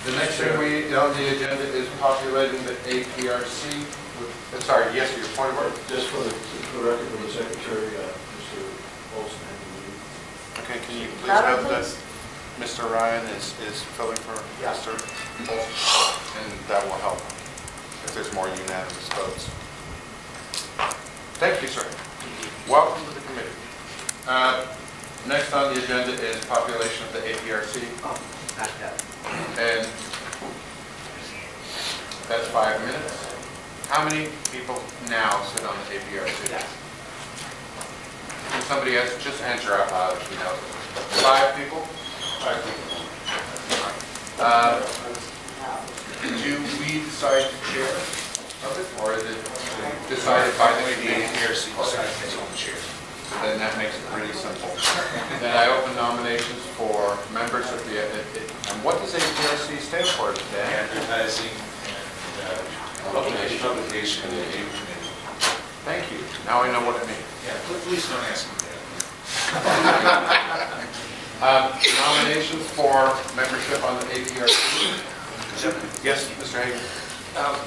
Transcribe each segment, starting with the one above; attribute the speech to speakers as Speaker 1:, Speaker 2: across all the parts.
Speaker 1: The next thing on the agenda is populating the APRC. Sorry, yes, your point of order.
Speaker 2: Just for the record, for the secretary, Mr. Olson had to leave.
Speaker 1: Okay, can you please note that Mr. Ryan is filling for Mr. Olson, and that will help if there's more unanimous votes. Thank you, sir. Welcome to the committee. Next on the agenda is population of the APRC. And that's 5 minutes. How many people now sit on the APRC? Can somebody else just answer out loud if you know? 5 people? 5 people. Do we decide the chair of it, or is it decided by the committee?
Speaker 3: APRC decides its own chair.
Speaker 1: So then that makes it really simple. Then I open nominations for members of the, and what does APRC stand for?
Speaker 3: Advertising and publication and the committee.
Speaker 1: Thank you. Now I know what it means.
Speaker 3: Yeah, please don't ask me that.
Speaker 1: Nominations for membership on the APRC. Yes, Mr. Hagan.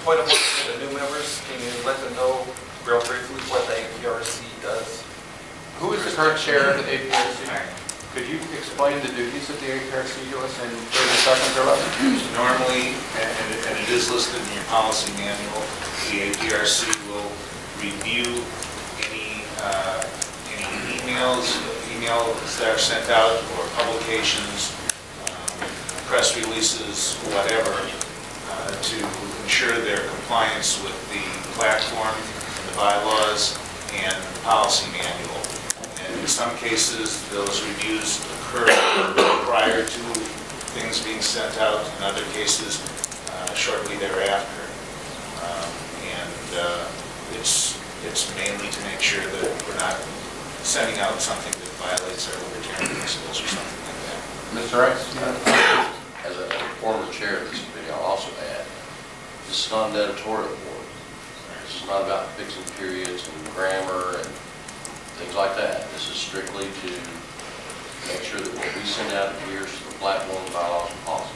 Speaker 4: Point of order for the new members, can you let them know real briefly what the APRC does?
Speaker 1: Who is the current chair of the APRC? Could you explain the duties of the APRC to us in 30 seconds or less?
Speaker 3: Normally, and it is listed in your policy manual, the APRC will review any emails that are sent out or publications, press releases, whatever, to ensure their compliance with the platform, the bylaws, and the policy manual. And in some cases, those reviews occur prior to things being sent out. In other cases, shortly thereafter. It's mainly to make sure that we're not sending out something that violates our libertarian principles or something like that.
Speaker 1: Mr. Rice?
Speaker 5: As a former chair of this committee, I'll also add, this is not an editorial board. This is not about fixing periods and grammar and things like that. This is strictly to make sure that what we send out adheres to the platform, bylaws, and policy.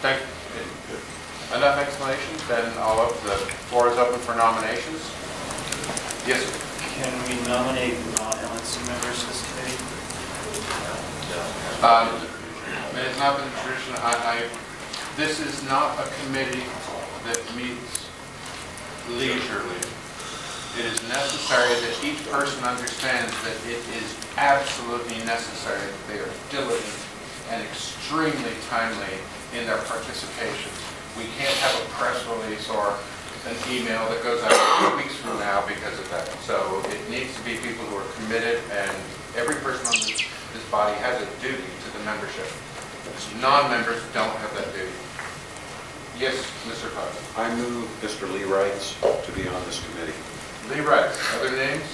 Speaker 1: Thank you. Enough explanations, then the floor is open for nominations. Yes, sir.
Speaker 6: Can we nominate non-LNC members to this committee?
Speaker 1: It's not been a tradition. This is not a committee that meets leisurely. It is necessary that each person understands that it is absolutely necessary that they are diligent and extremely timely in their participation. We can't have a press release or an email that goes out 2 weeks from now because of that. So it needs to be people who are committed, and every person on this body has a duty to the membership. Non-members don't have that duty. Yes, Mr. Cox.
Speaker 7: I move Mr. Lee Wrights to be on this committee.
Speaker 1: Lee Wrights. Other names?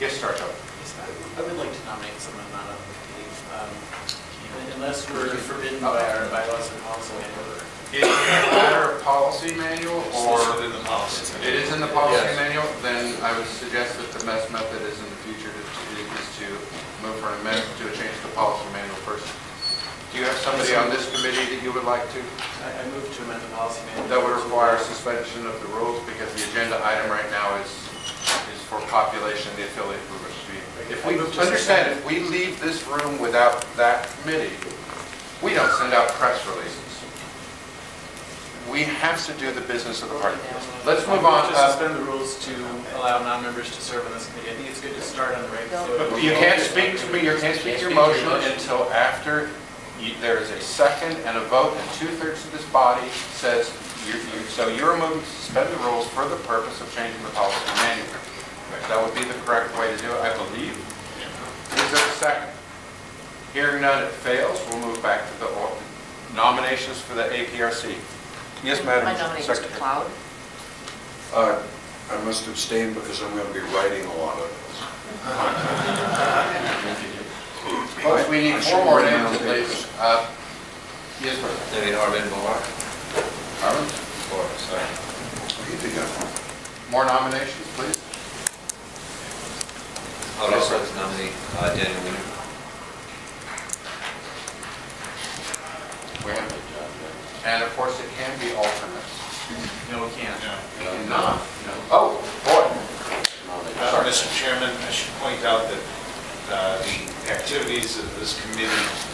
Speaker 1: Yes, Startup.
Speaker 6: Yes, I would like to nominate someone not on the committee, unless we're forbidden by our bylaws and policy manual.
Speaker 1: Is it a matter of policy manual, or
Speaker 3: in the policy manual.
Speaker 1: It is in the policy manual? Then I would suggest that the best method is in the future is to move for an amendment to change the policy manual first. Do you have somebody on this committee that you would like to?
Speaker 6: I move to amend the policy manual.
Speaker 1: That would require suspension of the rules, because the agenda item right now is for population of the affiliate group. If we understand, if we leave this room without that committee, we don't send out press releases. We have to do the business of the party. Let's move on.
Speaker 6: To suspend the rules to allow non-members to serve on this committee. I think it's good to start on the regular.
Speaker 1: But you can't speak to me. You can't speak to your motion until after there is a second and a vote, and 2/3 of this body says so you're moving to suspend the rules for the purpose of changing the policy manual. That would be the correct way to do it, I believe. Is there a second? Hearing none, it fails. We'll move back to the nominations for the APRC. Yes, Madam
Speaker 8: I nominate Mr.
Speaker 1: Secretary.
Speaker 8: Cloud.
Speaker 7: I must abstain because I'm going to be writing a lot of this.
Speaker 1: Folks, we need 4 more names at least. Yes, sir.
Speaker 4: David Arvin Moore.
Speaker 1: Arvin?
Speaker 4: Moore, sorry.
Speaker 1: More nominations, please.
Speaker 4: I would also like to nominate Daniel Wiener.
Speaker 1: We have
Speaker 3: point out that the activities of this committee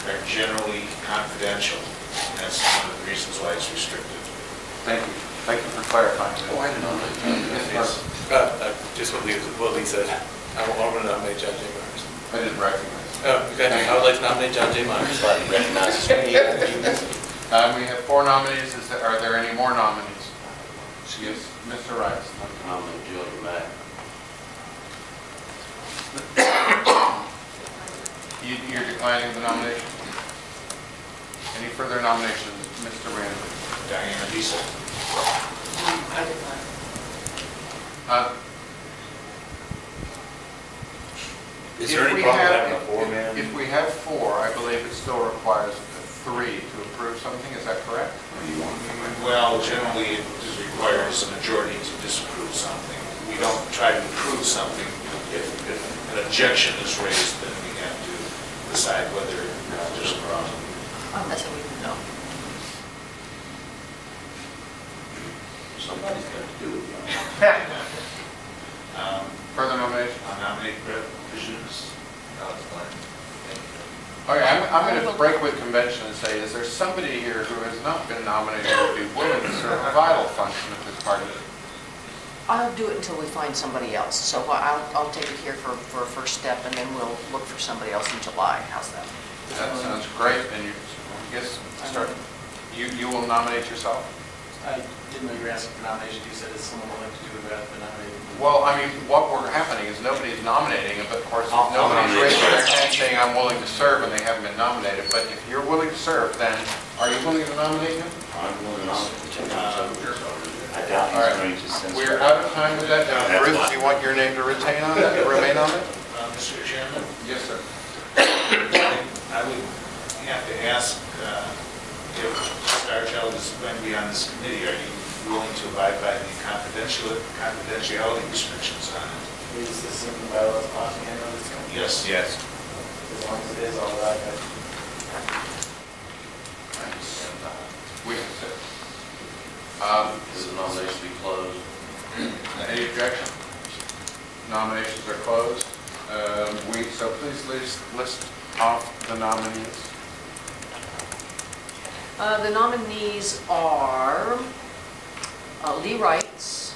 Speaker 3: are generally confidential. And that's one of the reasons why it's restricted.
Speaker 1: Thank you. Thank you for clarifying.
Speaker 5: Oh, I didn't know that.
Speaker 8: Just what Lee said. I want to nominate John J. Myers.
Speaker 1: I didn't recognize.
Speaker 8: Okay. I would like to nominate John J. Myers.
Speaker 5: I didn't recognize me.
Speaker 1: We have 4 nominees. Are there any more nominees? Yes, Mr. Rice.
Speaker 5: Nominate Julia Mack.
Speaker 1: You're declining the nomination? Any further nominations? Mr. Randall.
Speaker 3: Diana Diesel.
Speaker 9: I decline.
Speaker 7: Is there any problem having a 4-man?
Speaker 1: If we have 4, I believe it still requires 3 to approve something. Is that correct?
Speaker 3: Well, generally, it requires a majority to disapprove something. We don't try to approve something. If an objection is raised, then we have to decide whether there's a problem.
Speaker 9: That's what we know.
Speaker 5: Somebody's got to do it.
Speaker 1: Further nomination?
Speaker 3: I'll nominate Brett Visions.
Speaker 1: Okay, I'm going to break with convention and say, is there somebody here who has not been nominated who would be willing to serve a vital function of this party?
Speaker 9: I'll do it until we find somebody else. So I'll take it here for a first step, and then we'll look for somebody else in July. How's that?
Speaker 1: That sounds great. And you, I guess, start. You will nominate yourself?
Speaker 6: I didn't know you were asking for nomination. You said, is someone willing to do it without the nominated?
Speaker 1: Well, I mean, what we're happening is nobody's nominating, but of course, nobody's raising their hand saying, I'm willing to serve, and they haven't been nominated. But if you're willing to serve, then are you willing to nominate him?
Speaker 7: I'm willing to nominate.
Speaker 10: I doubt
Speaker 1: All right.
Speaker 10: he's going to send.
Speaker 1: We're out of time with that. Ruth, do you want your name to remain on it?
Speaker 3: Mr. Chairman?
Speaker 1: Yes, sir.
Speaker 3: I would have to ask if Starchild is going to be on this committee, are you willing to abide by the confidentiality restrictions on it?
Speaker 6: Is this in the bylaws policy? I know this one.
Speaker 3: Yes. Yes.
Speaker 6: As long as it is, all right.
Speaker 1: We have to.
Speaker 5: Does the nomination be closed?
Speaker 1: Any objection? Nominations are closed. So please list off the nominees.
Speaker 9: The nominees are Lee Wrights,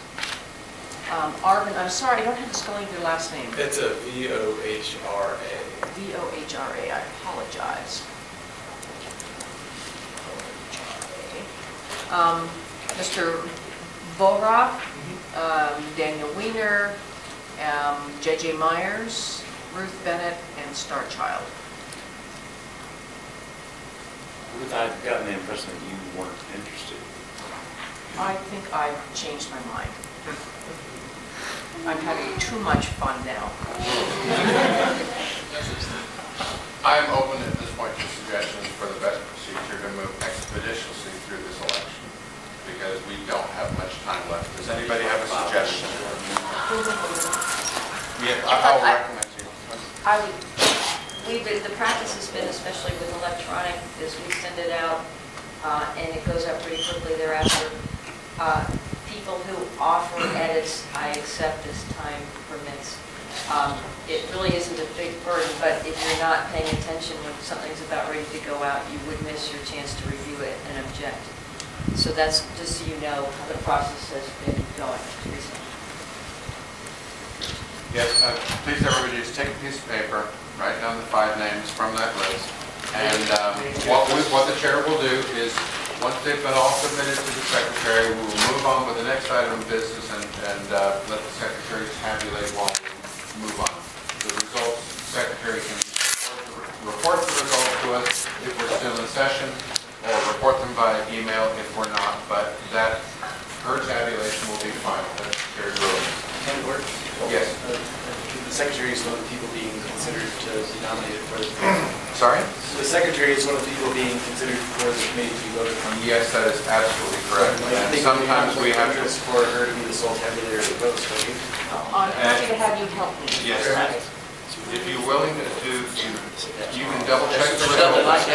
Speaker 9: Arvin, I'm sorry, I don't have the spelling of your last name.
Speaker 8: It's a V-O-H-R-A.
Speaker 9: V-O-H-R-A, I apologize. Mr. Bora, Daniel Weiner, J.J. Myers, Ruth Bennett, and Starchild.
Speaker 10: Ruth, I've gotten the impression that you weren't interested.
Speaker 9: I think I've changed my mind. I'm having too much fun now.
Speaker 1: I'm open at this point to suggestions for the best procedure to move expeditiously through this election because we don't have much time left. Does anybody have a suggestion? Yeah, I'll recommend you.
Speaker 11: The practice has been, especially with electronic, is we send it out and it goes up pretty quickly thereafter. People who offer edits, I accept as time permits. It really isn't a big burden, but if you're not paying attention when something's about ready to go out, you would miss your chance to review it and object. So that's just so you know how the process has been going recently.
Speaker 1: Yes, please everybody just take a piece of paper, write down the 5 names from that list, and what the chair will do is, once they've been all submitted to the secretary, we will move on with the next item of business and let the secretary tabulate while we move on. The results, the secretary can report the results to us if we're still in session, or report them by email if we're not, but her tabulation will be final. That's very good.
Speaker 6: Can it work?
Speaker 1: Yes.
Speaker 6: The secretary is one of the people being considered to be nominated for the committee.
Speaker 1: Sorry?
Speaker 6: The secretary is one of the people being considered for the committee to be voted on.
Speaker 1: Yes, that is absolutely correct.
Speaker 6: I
Speaker 1: And
Speaker 6: think
Speaker 1: sometimes we have to...
Speaker 6: for her to be the sole tabulator of the votes, don't you?
Speaker 9: I'm happy to have you help me.
Speaker 1: Yes. If you're willing to do, you can double check the results.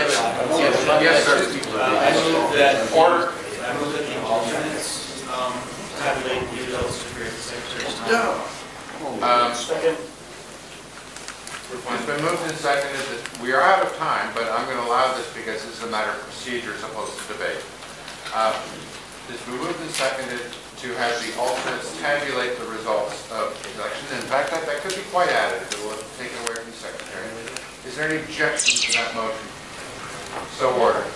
Speaker 1: Yes, sir.
Speaker 10: I move that
Speaker 1: Order.
Speaker 10: I move that the alternates tabulate the results to create the secretary's nomination.
Speaker 1: Second. been moved and seconded that we are out of time, but I'm going to allow this because this is a matter of procedure as opposed to debate. It's been moved and seconded to have the alternates tabulate the results of the election. In fact, that could be quite additive. It will take it away from the secretary. Is there any objection to that motion? So ordered.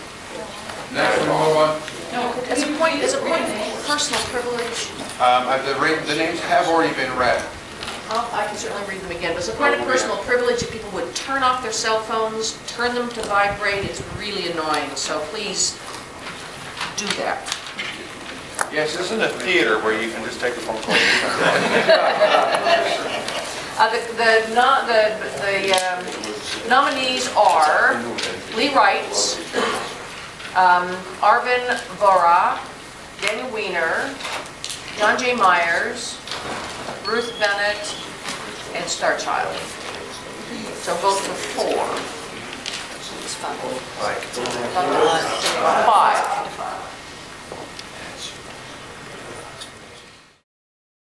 Speaker 1: Next, we move on.
Speaker 9: No, as a point of personal privilege,
Speaker 1: The names have already been read.
Speaker 9: I can certainly read them again, but as a point of personal privilege, if people would turn off their cell phones, turn them to vibrate, it's really annoying, so please do that.
Speaker 8: Yes, this isn't a theater where you can just take a phone call.
Speaker 9: The nominees are Lee Wrights, Arvin Vora, Daniel Weiner, John J. Myers, Ruth Bennett, and Starchild. So vote for 4. 5.